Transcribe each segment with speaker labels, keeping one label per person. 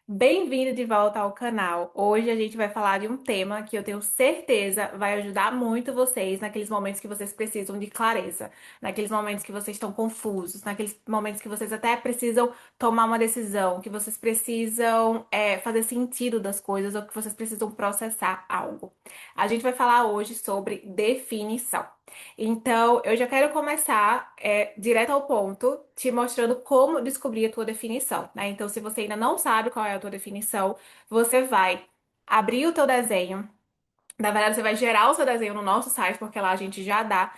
Speaker 1: Bem-vindo de volta ao canal. Hoje a gente vai falar de um tema que eu tenho certeza vai ajudar muito vocês naqueles momentos que vocês precisam de clareza, naqueles momentos que vocês estão confusos, naqueles momentos que vocês até precisam tomar uma decisão, que vocês precisam fazer sentido das coisas ou que vocês precisam processar algo. A gente vai falar hoje sobre definição. Então, eu já quero começar direto ao ponto, te mostrando como descobrir a tua definição, né? Então, se você ainda não sabe qual é a tua definição, você vai abrir o teu desenho. Na verdade, você vai gerar o seu desenho no nosso site, porque lá a gente já dá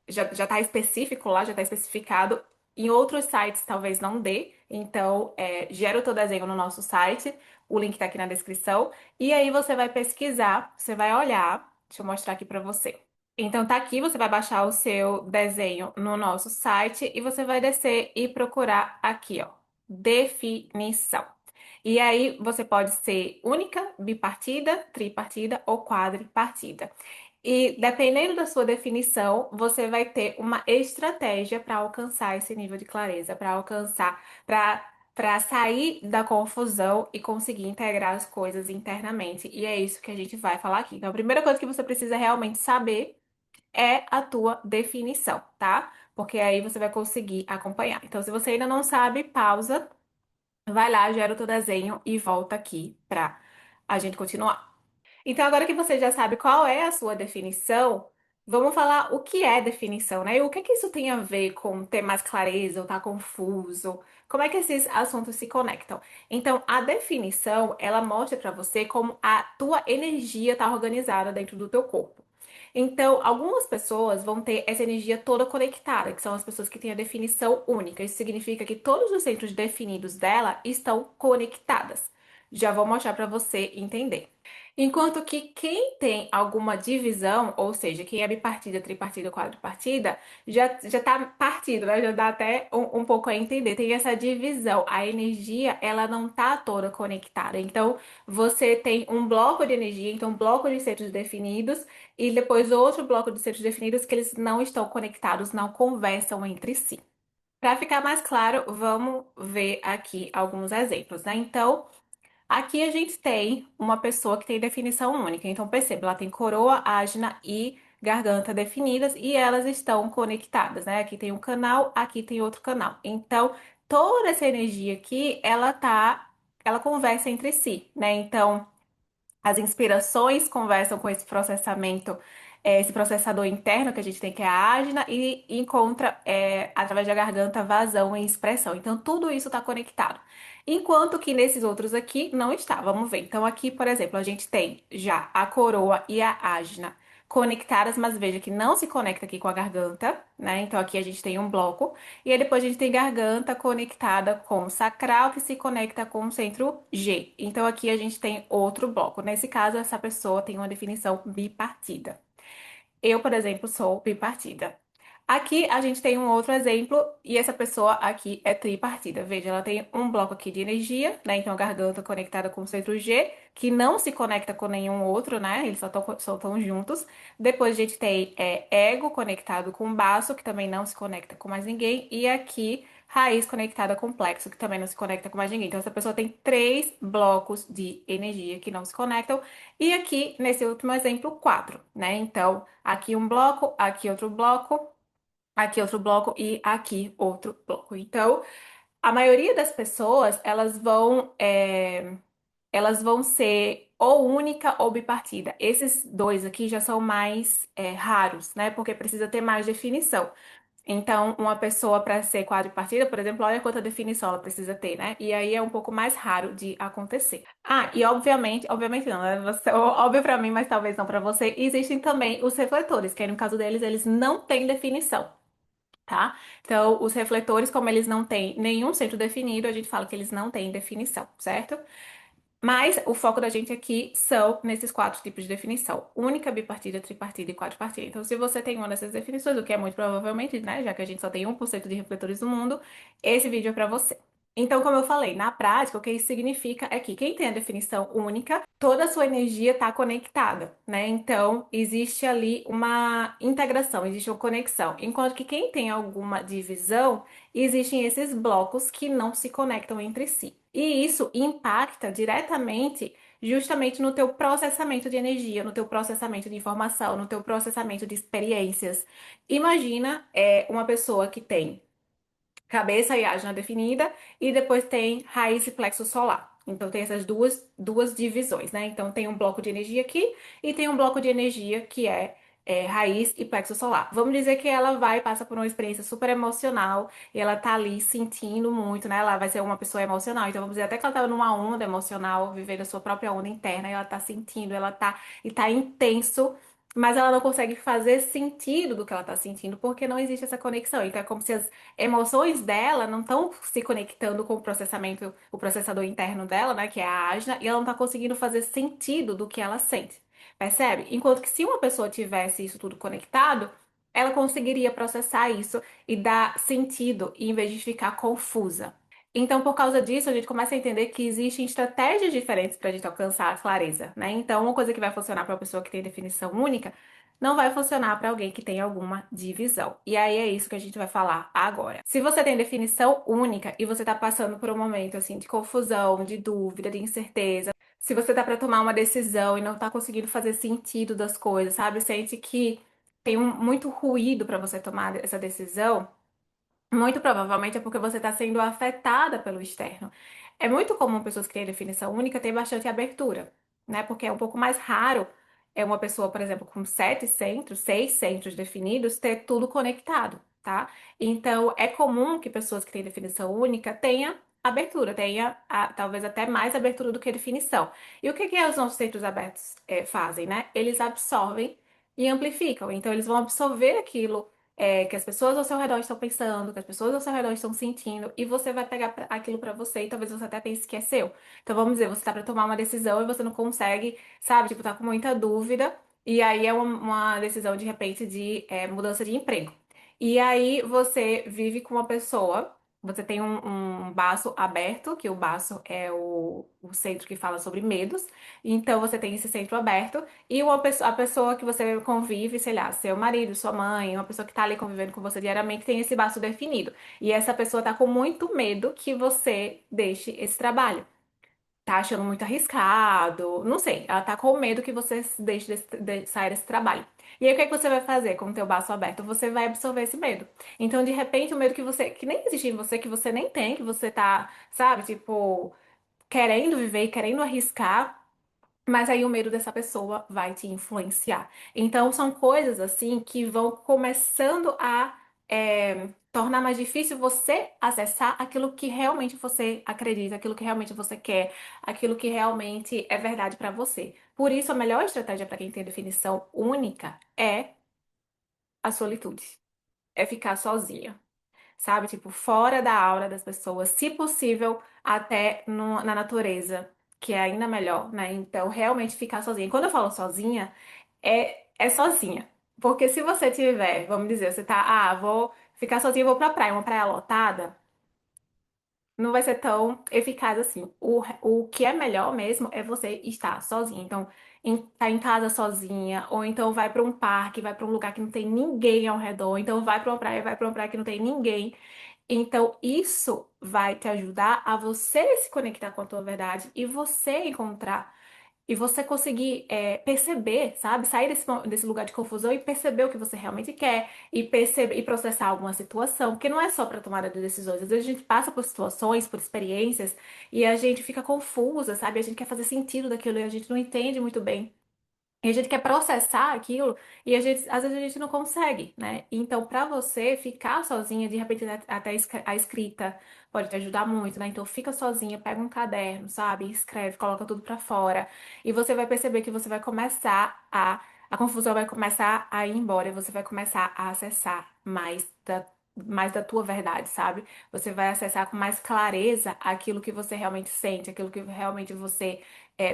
Speaker 1: já tá específico lá, já tá especificado. Em outros sites talvez não dê. Então, gera o teu desenho no nosso site. O link tá aqui na descrição. E aí você vai pesquisar, você vai olhar. Deixa eu mostrar aqui pra você. Então tá aqui, você vai baixar o seu desenho no nosso site e você vai descer e procurar aqui, ó, definição. E aí você pode ser única, bipartida, tripartida ou quadripartida. E dependendo da sua definição, você vai ter uma estratégia para alcançar esse nível de clareza, para alcançar, para sair da confusão e conseguir integrar as coisas internamente. E é isso que a gente vai falar aqui. Então, a primeira coisa que você precisa realmente saber é a tua definição, tá? Porque aí você vai conseguir acompanhar. Então, se você ainda não sabe, pausa, vai lá, gera o teu desenho e volta aqui para a gente continuar. Então, agora que você já sabe qual é a sua definição, vamos falar o que é definição, né? E o que que isso tem a ver com ter mais clareza ou tá confuso? Como é que esses assuntos se conectam? Então, a definição, ela mostra para você como a tua energia está organizada dentro do teu corpo. Então, algumas pessoas vão ter essa energia toda conectada, que são as pessoas que têm a definição única. Isso significa que todos os centros definidos dela estão conectadas. Já vou mostrar para você entender. Enquanto que quem tem alguma divisão, ou seja, quem é bipartida, tripartida, quadripartida, já tá partido, né? Já dá até um pouco a entender. Tem essa divisão. A energia, ela não tá toda conectada. Então, você tem um bloco de energia, então um bloco de centros definidos, e depois outro bloco de centros definidos que eles não estão conectados, não conversam entre si. Para ficar mais claro, vamos ver aqui alguns exemplos, né? Então, aqui a gente tem uma pessoa que tem definição única. Então, perceba, ela tem coroa, ágina e garganta definidas e elas estão conectadas, né? Aqui tem um canal, aqui tem outro canal. Então, toda essa energia aqui, ela conversa entre si, né? Então, as inspirações conversam com esse processamento, esse processador interno que a gente tem, que é a ágina, e encontra, através da garganta, vazão e expressão. Então, tudo isso está conectado. Enquanto que nesses outros aqui não está. Vamos ver. Então, aqui, por exemplo, a gente tem já a coroa e a ágina conectadas, mas veja que não se conecta aqui com a garganta, né? Então, aqui a gente tem um bloco. E aí depois a gente tem garganta conectada com o sacral, que se conecta com o centro G. Então aqui a gente tem outro bloco. Nesse caso, essa pessoa tem uma definição bipartida. Eu, por exemplo, sou bipartida. Aqui a gente tem um outro exemplo e essa pessoa aqui é tripartida. Veja, ela tem um bloco aqui de energia, né? Então a garganta conectada com o centro G, que não se conecta com nenhum outro, né? Eles só estão juntos. Depois a gente tem ego conectado com baço, que também não se conecta com mais ninguém. E aqui raiz conectada com plexo, que também não se conecta com mais ninguém. Então essa pessoa tem três blocos de energia que não se conectam. E aqui, nesse último exemplo, quatro, né? Então, aqui um bloco, aqui outro bloco e aqui outro bloco. Então, a maioria das pessoas, elas vão ser ou única ou bipartida. Esses dois aqui já são mais raros, né? Porque precisa ter mais definição. Então, uma pessoa para ser quadripartida, por exemplo, olha quanta definição ela precisa ter, né? E aí é um pouco mais raro de acontecer. Ah, e obviamente não, né? Óbvio para mim, mas talvez não para você, existem também os refletores, que aí no caso deles, eles não têm definição, tá? Então, os refletores, como eles não têm nenhum centro definido, a gente fala que eles não têm definição, certo? Mas o foco da gente aqui são nesses quatro tipos de definição: única, bipartida, tripartida e quadripartida. Então, se você tem uma dessas definições, o que é muito provavelmente, né, já que a gente só tem 1% de refletores no mundo, esse vídeo é para você. Então, como eu falei, na prática, o que isso significa é que quem tem a definição única, toda a sua energia está conectada, né? Então, existe ali uma integração, existe uma conexão. Enquanto que quem tem alguma divisão, existem esses blocos que não se conectam entre si. E isso impacta diretamente justamente no teu processamento de energia, no teu processamento de informação, no teu processamento de experiências. Imagina, uma pessoa que tem cabeça e ágina definida, e depois tem raiz e plexo solar. Então tem essas duas divisões, né? Então tem um bloco de energia aqui e tem um bloco de energia que raiz e plexo solar. Vamos dizer que ela vai passar por uma experiência super emocional e ela tá ali sentindo muito, né? Ela vai ser uma pessoa emocional. Então vamos dizer até que ela tá numa onda emocional, vivendo a sua própria onda interna, e ela tá sentindo, e tá intenso, mas ela não consegue fazer sentido do que ela tá sentindo porque não existe essa conexão. Então é como se as emoções dela não estão se conectando com o processamento, o processador interno dela, né, que é a ágina, e ela não está conseguindo fazer sentido do que ela sente. Percebe? Enquanto que se uma pessoa tivesse isso tudo conectado, ela conseguiria processar isso e dar sentido, em vez de ficar confusa. Então, por causa disso, a gente começa a entender que existem estratégias diferentes para a gente alcançar a clareza, né? Então, uma coisa que vai funcionar para uma pessoa que tem definição única não vai funcionar para alguém que tem alguma divisão. E aí é isso que a gente vai falar agora. Se você tem definição única e você está passando por um momento assim de confusão, de dúvida, de incerteza, se você tá para tomar uma decisão e não tá conseguindo fazer sentido das coisas, sabe? Sente que tem muito ruído para você tomar essa decisão, muito provavelmente é porque você está sendo afetada pelo externo. É muito comum pessoas que têm definição única ter bastante abertura, né? Porque é um pouco mais raro uma pessoa, por exemplo, com 7 centros, 6 centros definidos, ter tudo conectado, tá? Então, é comum que pessoas que têm definição única tenha abertura, tenha talvez até mais abertura do que definição. E o que que os nossos centros abertos fazem, né? Eles absorvem e amplificam. Então, eles vão absorver aquilo que as pessoas ao seu redor estão pensando, que as pessoas ao seu redor estão sentindo, e você vai pegar aquilo pra você e talvez você até pense que é seu. Então vamos dizer, você tá pra tomar uma decisão e você não consegue, sabe, tipo, tá com muita dúvida, e aí é uma decisão de repente de mudança de emprego. E aí você vive com uma pessoa. Você tem um baço aberto, que o baço é o centro que fala sobre medos. Então você tem esse centro aberto. E a pessoa que você convive, sei lá, seu marido, sua mãe, uma pessoa que tá ali convivendo com você diariamente, tem esse baço definido. E essa pessoa tá com muito medo que você deixe esse trabalho. Tá achando muito arriscado, não sei. Ela tá com medo que você deixe sair desse trabalho. E aí, o que é que você vai fazer com o teu baço aberto? Você vai absorver esse medo. Então, de repente, o medo que nem existe em você, que você nem tem, que você tá, sabe, tipo, querendo viver e querendo arriscar, mas aí o medo dessa pessoa vai te influenciar. Então, são coisas assim que vão começando a tornar mais difícil você acessar aquilo que realmente você acredita, aquilo que realmente você quer, aquilo que realmente é verdade pra você. Por isso, a melhor estratégia para quem tem definição única é a solitude, é ficar sozinha, sabe? Tipo, fora da aura das pessoas, se possível, até na natureza, que é ainda melhor, né? Então, realmente ficar sozinha. Quando eu falo sozinha, é sozinha. Porque se você tiver, vamos dizer, você tá, vou ficar sozinha, vou pra praia, uma praia lotada, não vai ser tão eficaz assim. O que é melhor mesmo é você estar sozinha. Então, tá em casa sozinha, ou então vai pra um parque, vai pra um lugar que não tem ninguém ao redor, então vai pra uma praia que não tem ninguém. Então, isso vai te ajudar a você se conectar com a tua verdade e você encontrar e você conseguir perceber, sabe? Sair desse lugar de confusão e perceber o que você realmente quer e perceber e processar alguma situação, porque não é só para tomada de decisões. Às vezes a gente passa por situações, por experiências e a gente fica confusa, sabe? A gente quer fazer sentido daquilo e a gente não entende muito bem. E a gente quer processar aquilo e às vezes a gente não consegue, né? Então, para você ficar sozinha, de repente até a escrita pode te ajudar muito, né? Então, fica sozinha, pega um caderno, sabe? Escreve, coloca tudo para fora e você vai perceber que você vai começar a confusão vai começar a ir embora, e você vai começar a acessar mais da tua verdade, sabe? Você vai acessar com mais clareza aquilo que você realmente sente, aquilo que realmente você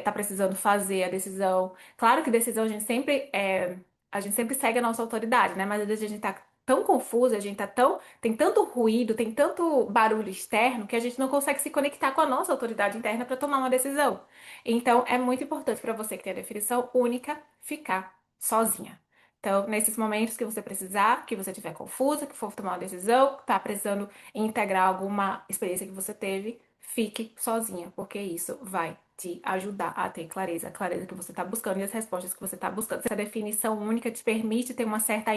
Speaker 1: tá precisando fazer, a decisão. Claro que decisão a gente sempre segue a nossa autoridade, né? Mas às vezes a gente tá tão confusa, a gente tá tão, tem tanto ruído, tem tanto barulho externo que a gente não consegue se conectar com a nossa autoridade interna para tomar uma decisão. Então, é muito importante para você que tem a definição única ficar sozinha. Então, nesses momentos que você precisar, que você estiver confusa, que for tomar uma decisão, que tá precisando integrar alguma experiência que você teve, fique sozinha, porque isso vai te ajudar a ter clareza, a clareza que você está buscando e as respostas que você está buscando. Essa definição única te permite ter uma certa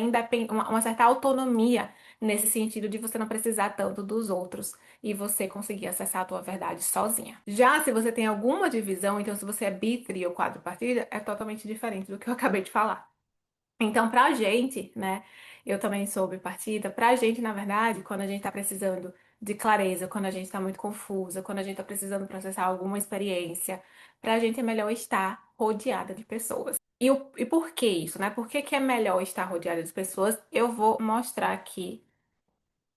Speaker 1: uma certa autonomia nesse sentido de você não precisar tanto dos outros e você conseguir acessar a tua verdade sozinha. Já se você tem alguma divisão, então se você é bi, tri ou quadripartida, é totalmente diferente do que eu acabei de falar. Então, pra gente, né? Eu também sou bipartida. Pra gente, na verdade, quando a gente tá precisando de clareza, quando a gente tá muito confusa, quando a gente tá precisando processar alguma experiência, pra gente é melhor estar rodeada de pessoas. E por que isso, né? Por que que é melhor estar rodeada de pessoas? Eu vou mostrar aqui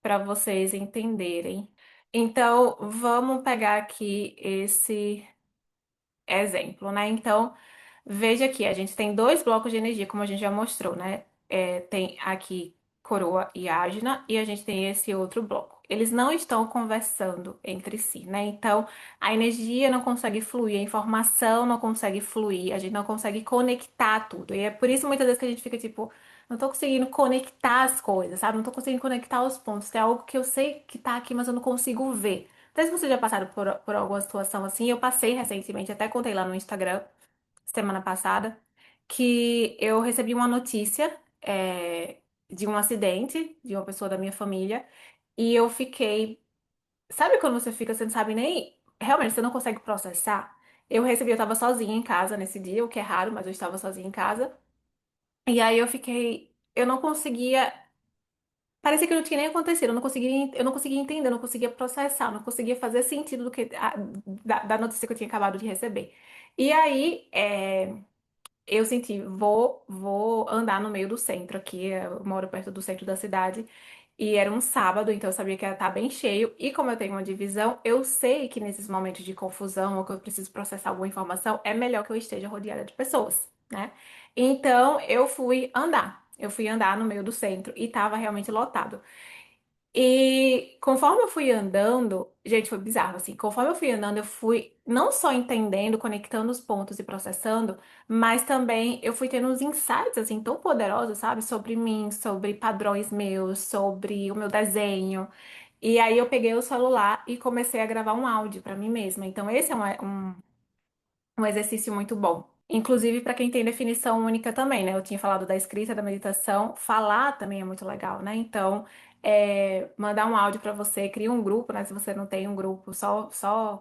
Speaker 1: pra vocês entenderem. Então, vamos pegar aqui esse exemplo, né? Então, veja aqui, a gente tem dois blocos de energia, como a gente já mostrou, né? Tem aqui coroa e ágina, e a gente tem esse outro bloco. Eles não estão conversando entre si, né? Então, a energia não consegue fluir, a informação não consegue fluir, a gente não consegue conectar tudo. E é por isso muitas vezes que a gente fica tipo, não tô conseguindo conectar as coisas, sabe? Não tô conseguindo conectar os pontos. Tem algo que eu sei que tá aqui, mas eu não consigo ver. Não sei se vocês já passaram por alguma situação assim. Eu passei recentemente, até contei lá no Instagram, semana passada, que eu recebi uma notícia, de um acidente de uma pessoa da minha família e eu fiquei. Sabe quando você fica, você não sabe nem. Realmente, você não consegue processar? Eu tava sozinha em casa nesse dia, o que é raro, mas eu estava sozinha em casa. E aí eu fiquei. Eu não conseguia. Parecia que não tinha nem acontecido, eu não conseguia entender, eu não conseguia processar, eu não conseguia fazer sentido da notícia que eu tinha acabado de receber. E aí, eu senti, vou andar no meio do centro aqui, eu moro perto do centro da cidade, e era um sábado, então eu sabia que ia estar bem cheio, e como eu tenho uma divisão, eu sei que nesses momentos de confusão, ou que eu preciso processar alguma informação, é melhor que eu esteja rodeada de pessoas, né? Então, eu fui andar no meio do centro, e estava realmente lotado. E conforme eu fui andando, gente, foi bizarro, assim. Conforme eu fui andando, eu fui não só entendendo, conectando os pontos e processando, mas também eu fui tendo uns insights, assim, tão poderosos, sabe? Sobre mim, sobre padrões meus, sobre o meu desenho. E aí eu peguei o celular e comecei a gravar um áudio pra mim mesma. Então, esse é um exercício muito bom. Inclusive para quem tem definição única também, né? Eu tinha falado da escrita, da meditação, falar também é muito legal, né? Então, mandar um áudio para você, cria um grupo, né? Se você não tem um grupo, só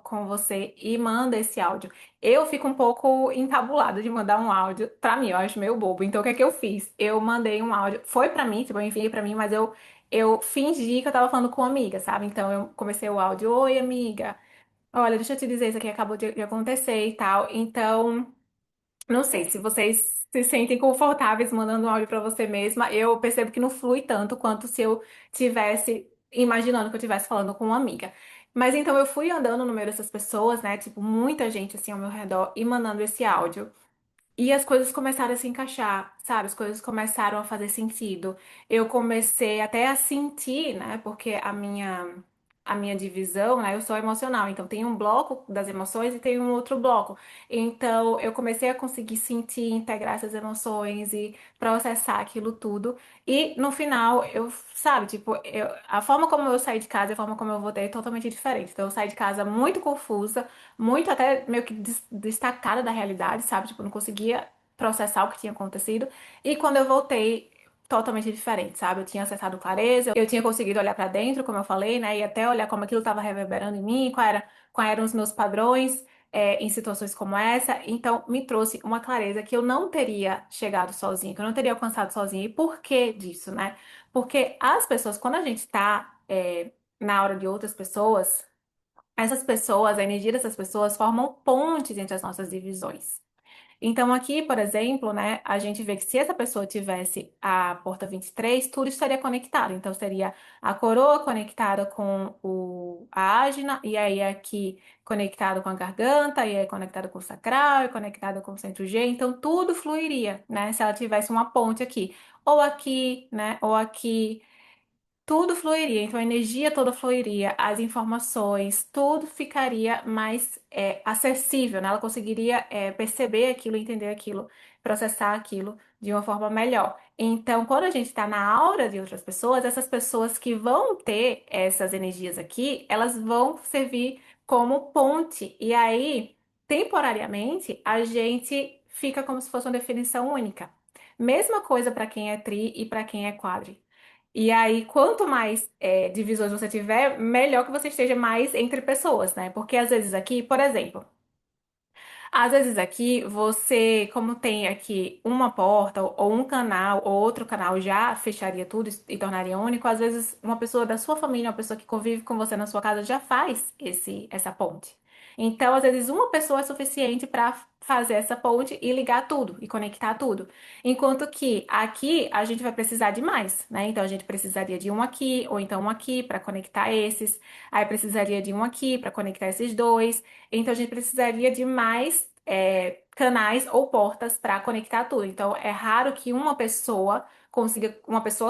Speaker 1: com você e manda esse áudio. Eu fico um pouco encabulada de mandar um áudio. Pra mim, eu acho meio bobo. Então, o que é que eu fiz? Eu mandei um áudio, foi pra mim, tipo, eu enviei pra mim, mas eu fingi que eu tava falando com uma amiga, sabe? Então, eu comecei o áudio, oi, amiga. Olha, deixa eu te dizer, isso aqui acabou de acontecer e tal. Então, não sei se vocês se sentem confortáveis mandando um áudio pra você mesma. Eu percebo que não flui tanto quanto se eu tivesse imaginando que eu estivesse falando com uma amiga. Mas então eu fui andando no meio dessas pessoas, né? Tipo, muita gente assim ao meu redor e mandando esse áudio. E as coisas começaram a se encaixar, sabe? As coisas começaram a fazer sentido. Eu comecei até a sentir, né? Porque a minha divisão, né? Eu sou emocional, então tem um bloco das emoções e tem um outro bloco. Então eu comecei a conseguir sentir, integrar essas emoções e processar aquilo tudo. E no final, sabe, tipo, a forma como eu saí de casa e a forma como eu voltei é totalmente diferente. Então eu saí de casa muito confusa, muito até meio que destacada da realidade, sabe? Tipo, eu não conseguia processar o que tinha acontecido. E quando eu voltei, totalmente diferente, sabe? Eu tinha acessado clareza, eu tinha conseguido olhar pra dentro, como eu falei, né? E até olhar como aquilo estava reverberando em mim, quais eram os meus padrões. Em situações como essa, então me trouxe uma clareza que eu não teria chegado sozinha, que eu não teria alcançado sozinha. E por que disso, né? Porque as pessoas, quando a gente tá, na hora de outras pessoas, essas pessoas, a energia dessas pessoas formam pontes entre as nossas divisões. Então, aqui, por exemplo, né, a gente vê que se essa pessoa tivesse a porta 23, tudo estaria conectado. Então, seria a coroa conectada com a ágina, e aí aqui conectado com a garganta, e aí conectado com o sacral, e conectado com o centro G. Então, tudo fluiria, né, se ela tivesse uma ponte aqui. Ou aqui, né, ou aqui. Tudo fluiria, então a energia toda fluiria, as informações, tudo ficaria mais acessível, né? Ela conseguiria perceber aquilo, entender aquilo, processar aquilo de uma forma melhor. Então, quando a gente está na aura de outras pessoas, essas pessoas que vão ter essas energias aqui, elas vão servir como ponte. E aí, temporariamente, a gente fica como se fosse uma definição única. Mesma coisa para quem é tri e para quem é quadri. E aí, quanto mais divisões você tiver, melhor que você esteja mais entre pessoas, né? Porque às vezes aqui, por exemplo, às vezes aqui você, como tem aqui uma porta ou um canal ou outro canal já fecharia tudo e tornaria único, às vezes uma pessoa da sua família, uma pessoa que convive com você na sua casa já faz essa ponte. Então, às vezes uma pessoa é suficiente para fazer essa ponte e ligar tudo e conectar tudo. Enquanto que aqui a gente vai precisar de mais, né? Então a gente precisaria de um aqui ou então um aqui para conectar esses. Aí precisaria de um aqui para conectar esses dois. Então a gente precisaria de mais canais ou portas para conectar tudo. Então é raro que uma pessoa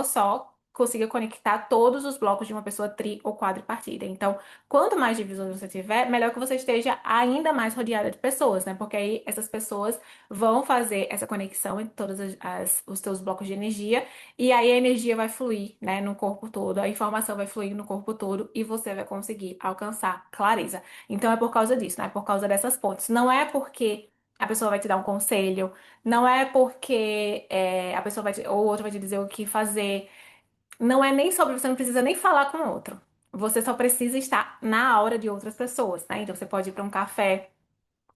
Speaker 1: só, consiga conectar todos os blocos de uma pessoa tri ou quadripartida. Então, quanto mais divisões você tiver, melhor que você esteja ainda mais rodeada de pessoas, né? Porque aí essas pessoas vão fazer essa conexão entre todos os teus blocos de energia e aí a energia vai fluir, né, no corpo todo, a informação vai fluir no corpo todo e você vai conseguir alcançar clareza. Então é por causa disso, né? É por causa dessas pontes. Não é porque a pessoa vai te dar um conselho, não é porque a pessoa ou outra vai te dizer o que fazer. Não é nem sobre, você não precisa nem falar com o outro. Você só precisa estar na aura de outras pessoas, né? Então você pode ir para um café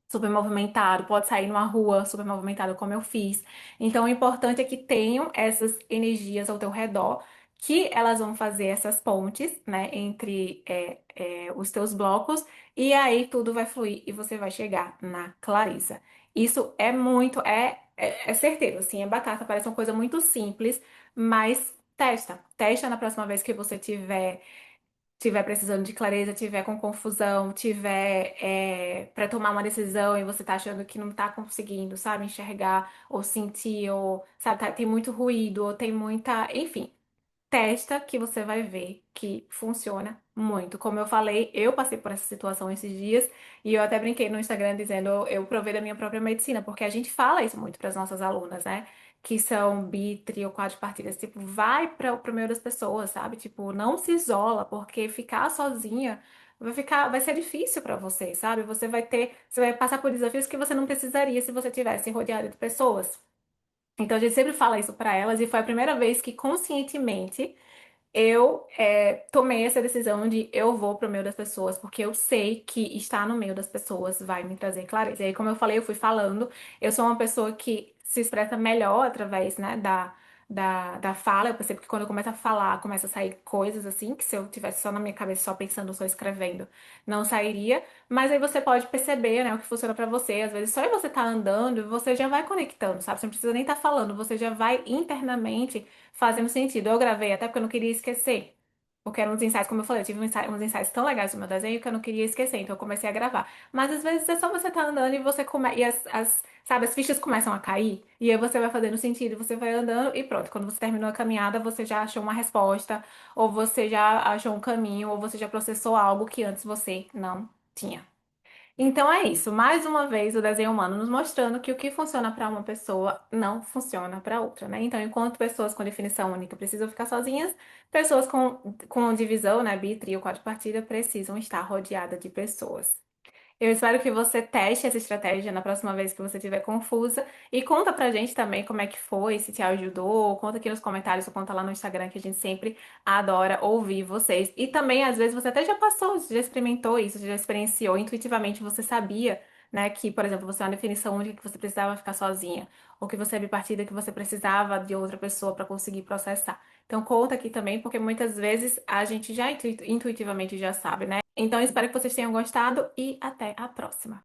Speaker 1: super movimentado, pode sair numa rua super movimentada, como eu fiz. Então, o importante é que tenham essas energias ao teu redor, que elas vão fazer essas pontes, né, entre os teus blocos, e aí tudo vai fluir e você vai chegar na clareza. Isso é muito, é certeiro, assim, é batata, parece uma coisa muito simples, mas testa. Testa na próxima vez que você tiver precisando de clareza, tiver com confusão, tiver para tomar uma decisão e você tá achando que não tá conseguindo, sabe, enxergar ou sentir, ou sabe, tem muito ruído, ou tem muita, enfim. Testa que você vai ver que funciona muito. Como eu falei, eu passei por essa situação esses dias e eu até brinquei no Instagram dizendo eu provei da minha própria medicina, porque a gente fala isso muito para as nossas alunas, né? Que são bi, tri ou quadripartidas. Tipo, vai para o meio das pessoas, sabe? Tipo, não se isola, porque ficar sozinha vai ser difícil para você, sabe? Você vai passar por desafios que você não precisaria se você tivesse rodeada de pessoas. Então a gente sempre fala isso para elas e foi a primeira vez que conscientemente eu tomei essa decisão de eu vou pro meio das pessoas, porque eu sei que estar no meio das pessoas vai me trazer clareza. E aí, como eu falei, eu fui falando, eu sou uma pessoa que se expressa melhor através, né, da fala. Eu percebo que quando eu começo a falar, começa a sair coisas assim, que se eu tivesse só na minha cabeça, só pensando, só escrevendo, não sairia. Mas aí você pode perceber, né, o que funciona pra você. Às vezes, só você tá andando, você já vai conectando, sabe? Você não precisa nem estar falando, você já vai internamente fazendo sentido. Eu gravei até porque eu não queria esquecer. Porque eram uns insights, como eu falei, eu tive uns insights tão legais do meu desenho que eu não queria esquecer, então eu comecei a gravar. Mas às vezes é só você tá andando e você e sabe, as fichas começam a cair, e aí você vai fazendo sentido, você vai andando e pronto. Quando você terminou a caminhada, você já achou uma resposta, ou você já achou um caminho, ou você já processou algo que antes você não tinha. Então é isso. Mais uma vez, o desenho humano nos mostrando que o que funciona para uma pessoa não funciona para outra, né? Então, enquanto pessoas com definição única precisam ficar sozinhas, pessoas com divisão, né, bi, tri ou quadripartida precisam estar rodeadas de pessoas. Eu espero que você teste essa estratégia na próxima vez que você estiver confusa e conta pra gente também como é que foi, se te ajudou, conta aqui nos comentários ou conta lá no Instagram que a gente sempre adora ouvir vocês. E também, às vezes, você até já passou, já experimentou isso, já experienciou, intuitivamente você sabia, né, que, por exemplo, você é uma definição única que você precisava ficar sozinha, ou que você é bipartida que você precisava de outra pessoa para conseguir processar. Então conta aqui também, porque muitas vezes a gente já intuitivamente já sabe, né? Então espero que vocês tenham gostado e até a próxima.